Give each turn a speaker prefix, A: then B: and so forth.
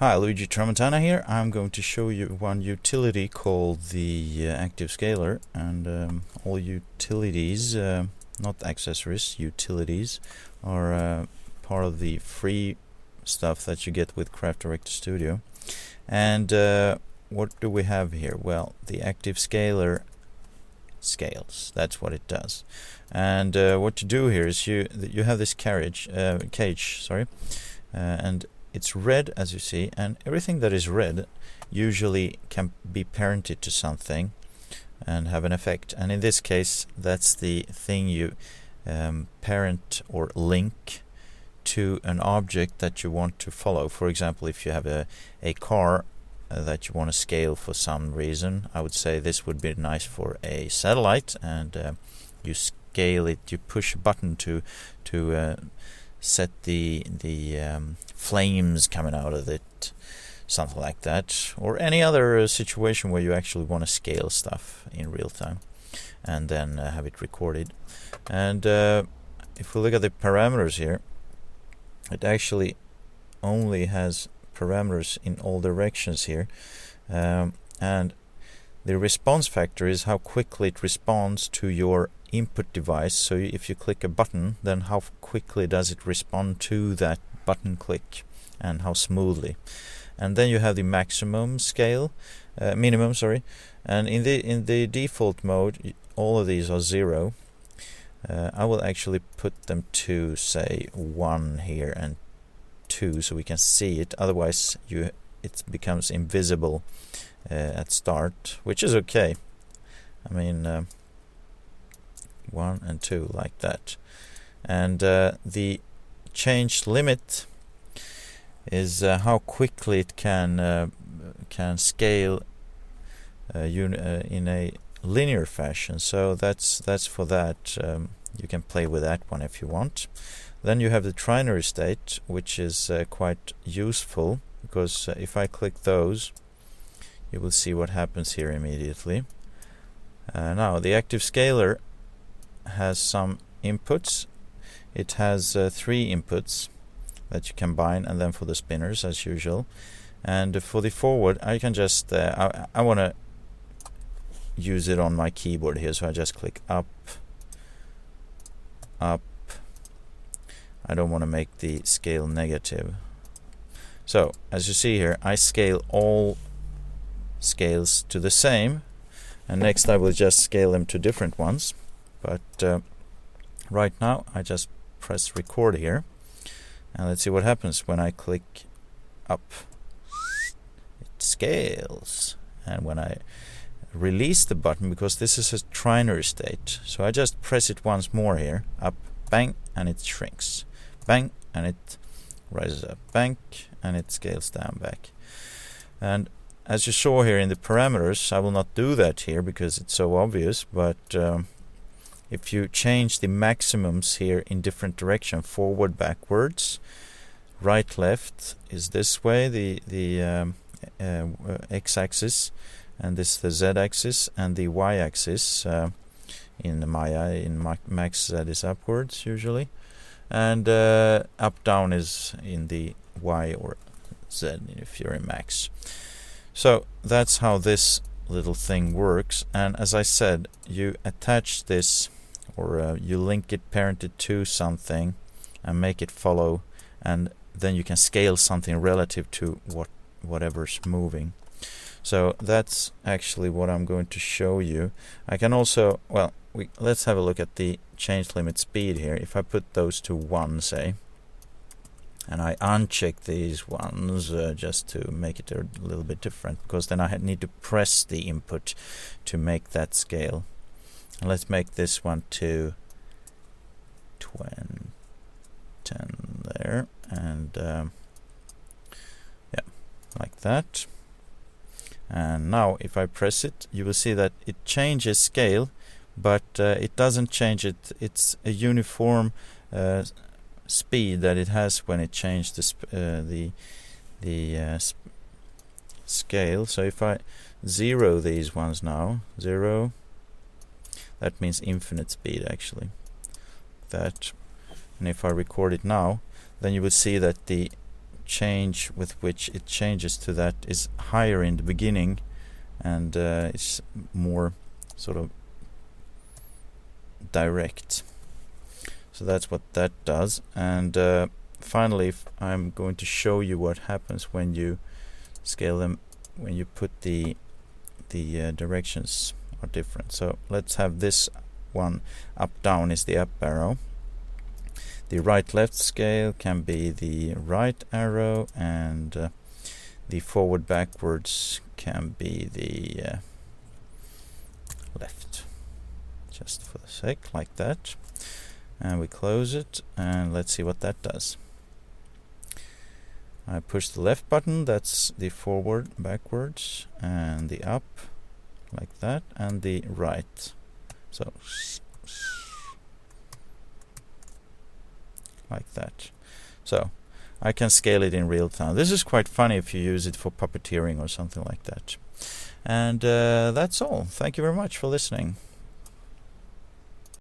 A: Hi, Luigi Tramontana here. I'm going to show you one utility called the ActiveScaler, and all utilities, not accessories, utilities, are part of the free stuff that you get with Craft Director Studio. And what do we have here? Well, the ActiveScaler scales. That's what it does. And what you do here is you have this cage, and it's red, as you see, and everything that is red usually can be parented to something and have an effect. And in this case, that's the thing you parent or link to an object that you want to follow. For example, if you have a car that you want to scale for some reason, I would say this would be nice for a satellite, and you scale it, you push a button to set the flames coming out of it, something like that, or any other situation where you actually want to scale stuff in real time and then have it recorded. And if we look at the parameters here, it actually only has parameters in all directions here, and the response factor is how quickly it responds to your input device. So if you click a button, then how quickly does it respond to that button click, and how smoothly. And then you have the minimum, and in the default mode all of these are 0. I will actually put them to, say, 1 here and 2 so we can see it. Otherwise it becomes invisible at start, which is okay. I mean 1 and 2 like that. And the change limit is how quickly it can scale in a linear fashion. So that's for that. You can play with that one if you want. Then you have the trinary state, which is quite useful, because if I click those, you will see what happens here immediately. Now the ActiveScaler has some inputs. It has 3 inputs that you can bind, and then for the spinners as usual. And for the forward, I can just I want to use it on my keyboard here, so I just click up. I don't want to make the scale negative. So as you see here, I scale all scales to the same, and next I will just scale them to different ones. But right now I just press record here, and let's see what happens when I click up. It scales. And when I release the button, because this is a trinary state, so I just press it once more here, up, bang, and it shrinks, bang, and it rises up, bang, and it scales down back. And as you saw here in the parameters, I will not do that here because it's so obvious, but if you change the maximums here in different direction, forward, backwards, right, left is this way, the x-axis, and this is the z-axis, and the y-axis in Max Z is upwards usually, and up down is in the y or z if you're in Max. So that's how this little thing works. And as I said, you attach this, or you link it, parent it to something, and make it follow, and then you can scale something relative to whatever's moving. So that's actually what I'm going to show you. I can also, well, let's have a look at the change limit speed here. If I put those to 1, say, and I uncheck these ones just to make it a little bit different, because then I need to press the input to make that scale. And let's make this one to 10 there, and yeah, like that. And now if I press it, you will see that it changes scale, but it doesn't change it. It's a uniform speed that it has when it changed the scale. So if I 0 these ones now, 0, that means infinite speed actually. That, and if I record it now, then you will see that the change with which it changes to that is higher in the beginning, and it's more sort of direct. So that's what that does. And finally, I'm going to show you what happens when you scale them, when you put the directions are different. So let's have this one. Up down is the up arrow. The right left scale can be the right arrow, and the forward backwards can be the left, just for the sake, like that. And we close it, and let's see what that does. I push the left button, that's the forward backwards, and the up like that, and the right. So like that. So I can scale it in real time. This is quite funny if you use it for puppeteering or something like that. And that's all. Thank you very much for listening.